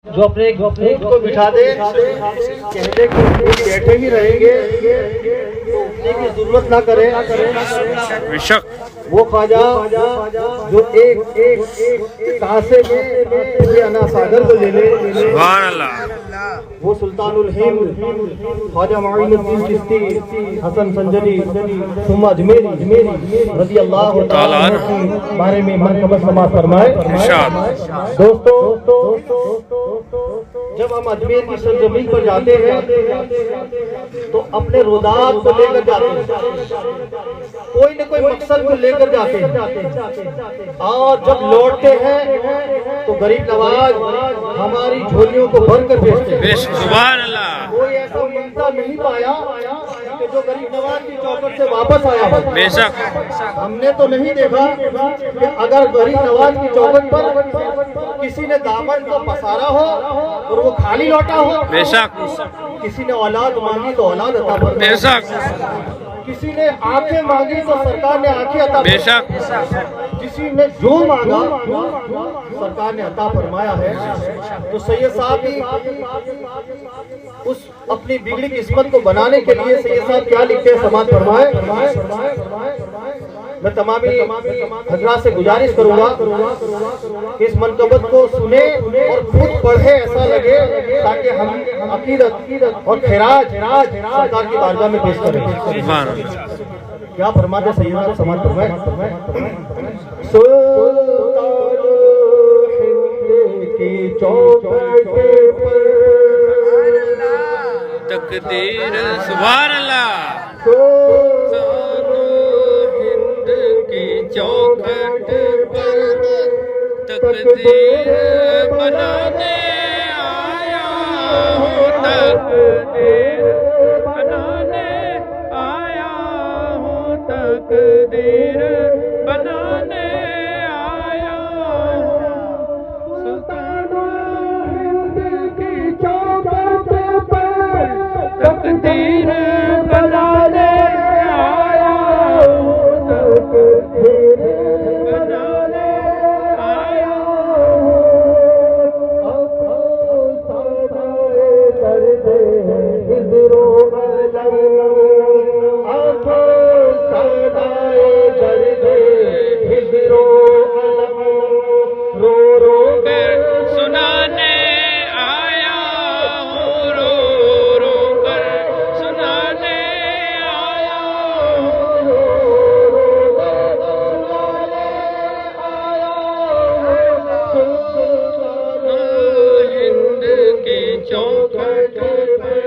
जो अपने ऊँट को बिठा दे, कहते कि बैठे ही रहेंगे तो उठने की जरूरत ना करे। वो ख्वाजा जो एक कासे में अना सागर को ले ले, सुभान अल्लाह। वो सुल्तानुल हिंद ख्वाजा मुईनुद्दीन चिश्ती हसन संजरी सुम्मा अजमेरी रज़ी अल्लाह तआला के बारे में मनक़बत समाअत फरमाए। दोस्तों, जब हम अजमेर की सरजमीन पर जाते हैं तो अपने रुदात को लेकर जाते हैं, कोई न कोई मकसद को लेकर जाते हैं, और जब लौटते हैं तो गरीब नवाज हमारी झोलियों को भर कर भेजते हैं। सुभान अल्लाह। कोई ऐसा मंता नहीं पाया कि जो गरीब नवाज की चौखट से वापस आया हो। बेशक हमने तो नहीं देखा कि अगर गरीब नवाज की चौखट पर किसी ने दामन को पसारा हो और वो खाली लौटा हो। बेशक किसी ने औलाद मांगी तो औलाद अता फरमाई। बेशक किसी ने आंखें मांगी तो सरकार ने आंखें अता। बेशक किसी ने जो मांगा सरकार ने अता फरमाया है। तो सैयद साहब भी उस अपनी बिगड़ी किस्मत को बनाने के लिए सैयद साहब क्या लिखते हैं, समाअत फरमाए। मैं तमामी हजरात से गुजारिश करूंगा कि इस मनक़बत को सुने और खुद पढ़े, ऐसा लगे, ताकि हम अकीदत और खिराज सरकार की बारगाह में पेश करें। क्या फरमाते सैयद साहब, समाअत फरमाए। तकदीर सुभान अल्लाह। चौखट पर तकदीर बनाने आया हूँ, तकदीर बनाने आया हूँ, तकदीर बनाने आया हूँ। सुल्तानुल हिंद की चौखट पर तकदीर बनाने आया हूँ, तकदीर बनाने आया सुनाने आया हूँ, रो रो कर सुनाने आया हूँ, हिंद की चौखट पर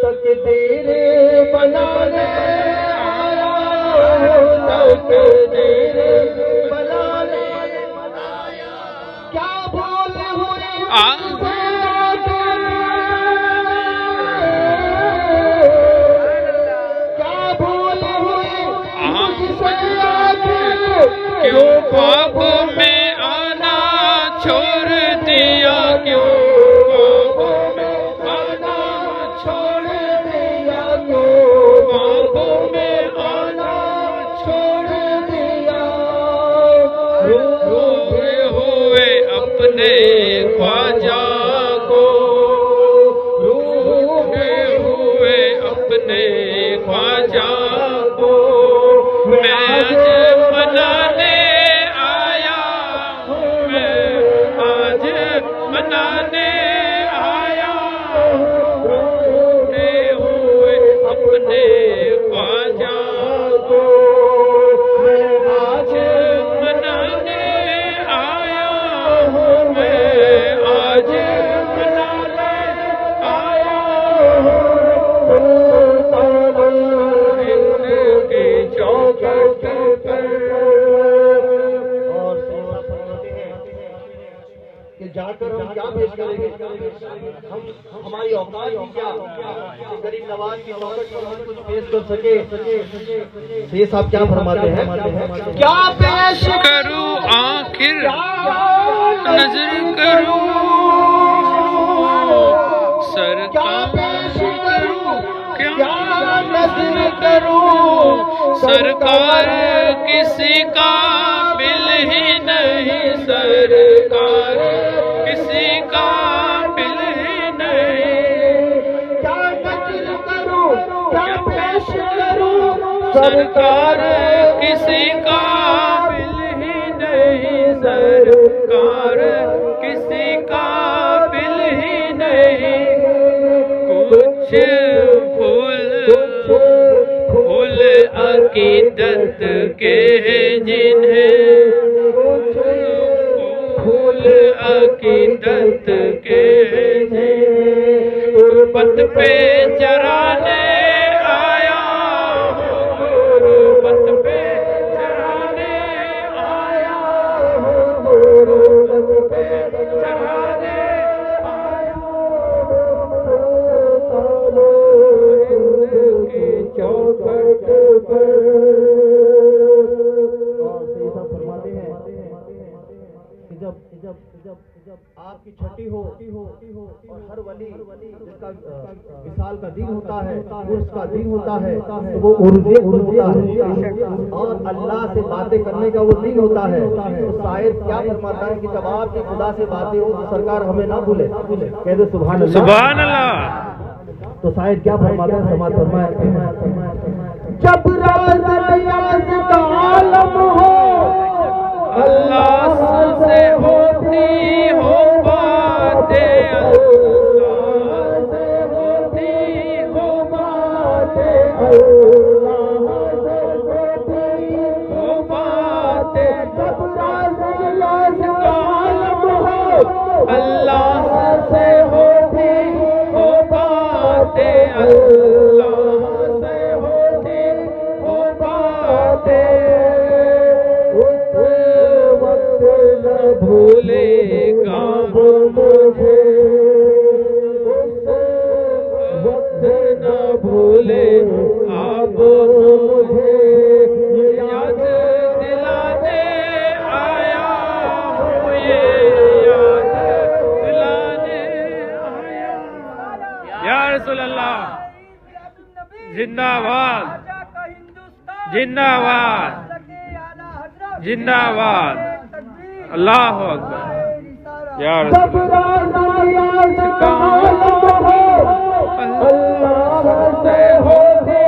तकदीर बनाने आया हूँ, तकदीर बनाने आया। क्या भूल हुई क्या भूल हुई मुझसे आके, क्यों ख्वाब में आना छोड़ दिया, क्यों ख्वाब में आना छोड़ दिया, क्यों ख्वाब में आना छोड़ दिया। रोए हुए अपने ख्वाजा को, रोए हुए अपने ख्वाजा को मैं आज मनाने आया हूँ, मैं आज मनाने आया हूँ। रोते हुए अपने ख्वाजा को मैं आज मनाने आया हूँ, मैं आज मनाने आया हूँ। हिंद की चौखट पर। और कि जाकर हम क्या पेश करेंगे, हमारी औकात ही क्या कि गरीब नवाज की चौखट पर हम कुछ पेश कर सके। ये साहब क्या फरमाते हैं, क्या पेश करूं आखिर नजर करूं सरकार, क्या नजर करूं सरकार, किसी काबिल ही नहीं सरकार किसी काबिल ही नहीं। क्या नज़र करूं, क्या पेश करूं, सरकार किसी काबिल ही नहीं। सरकार किसी काबिल ही नहीं। कुछ फूल अकीदत के जिन्हें, फूल अकीदत के गुरबत पे चराने आया हूँ। गुरबत पे चराने आया हूँ। गुरबत पे चराने आया हूँ। की चौखट पर फरमाते हैं कि जब आपकी छठी हो और हर वली जिसका विशाल का दिन होता है, उसका दिन होता है, तो वो उर्जे होता है और अल्लाह से बातें करने का वो दिन होता है। तो शायद क्या फरमाता है कि जब आपकी खुदा से बातें हो तो सरकार हमें ना भूले, कहते सुभान अल्लाह, सुभान अल्लाह। तो शायद क्या फरमाते हैं, समाज फरमाए जब राज रियाज का आलम हो, अल्लाह से होती हो बातें, अल्लाह से होती हो बातें, अल्लाह से होती हो बातें। जब राज रियाज का आलम हो, अल्लाह से होती हो बातें, अल्लाह से होती हो बातें। भूलेगा वो मुझे, वक्त न भूले आप मुझे। ये याद दिलाने आया हूँ, ये याद दिलाने आया। या रसूल अल्लाह जिंदाबाद, जिंदाबाद, जिंदाबाद। अल्लाह अकबर। या जब राज रियाज का आलम हो, अल्लाह से होती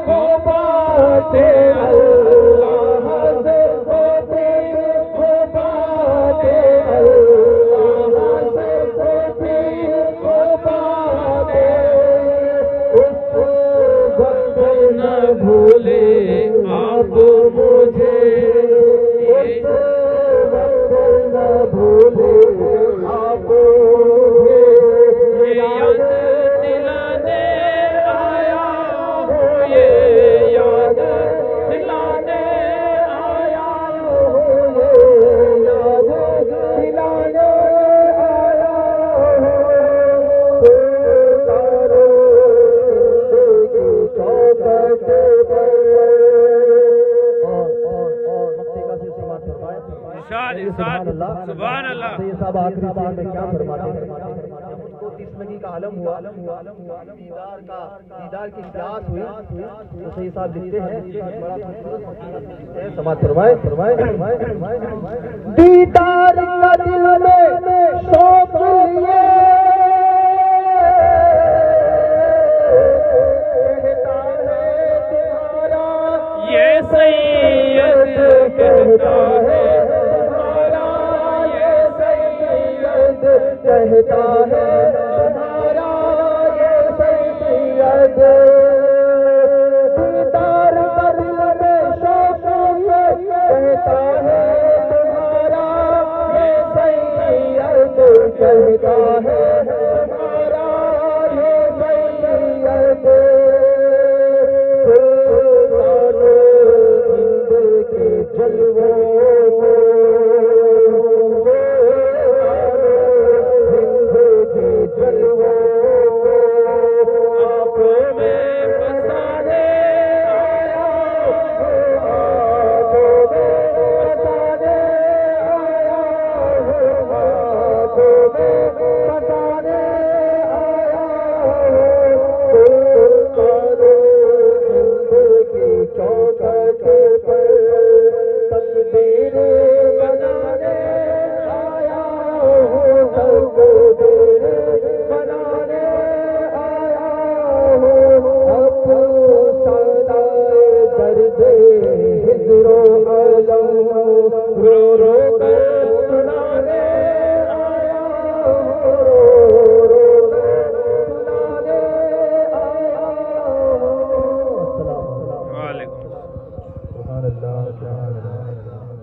हो बातें, अल्लाह से होती हो बातें, अल्लाह से होती हो बातें। उस वक्त न भूले आप मुझे, भूले आप ये याद दिलाने आया हूँ, ये याद दिलाने आया हूँ, ये याद दिलाने आया इरशाद, इरशाद। सुभान अल्लाह। साहब आखिरी शेर में क्या फरमाते हैं, मुझको तिस्मगी का आलम हुआ, दीदार की प्यास हुई, तो सही साहब लिखते हैं बड़ा खूबसूरत समाज फरमाए दीदार का दिल में शौक लिए ये सैयद कहता है तुम्हारा, ये सैयद कहता है तुम्हारा, ये सैयद दीदार का दिल में शौक ये कहता है तुम्हारा, ये सैयद कहता है तुम्हारा, ये सैयद को बनाने आया हूँ अपना सदाए दर्द हिजरो अलम रो रो कर सुनाने आया हूँ रो रो कर सुनाने आया हूँ। वालेकुम। सुभान अल्लाह।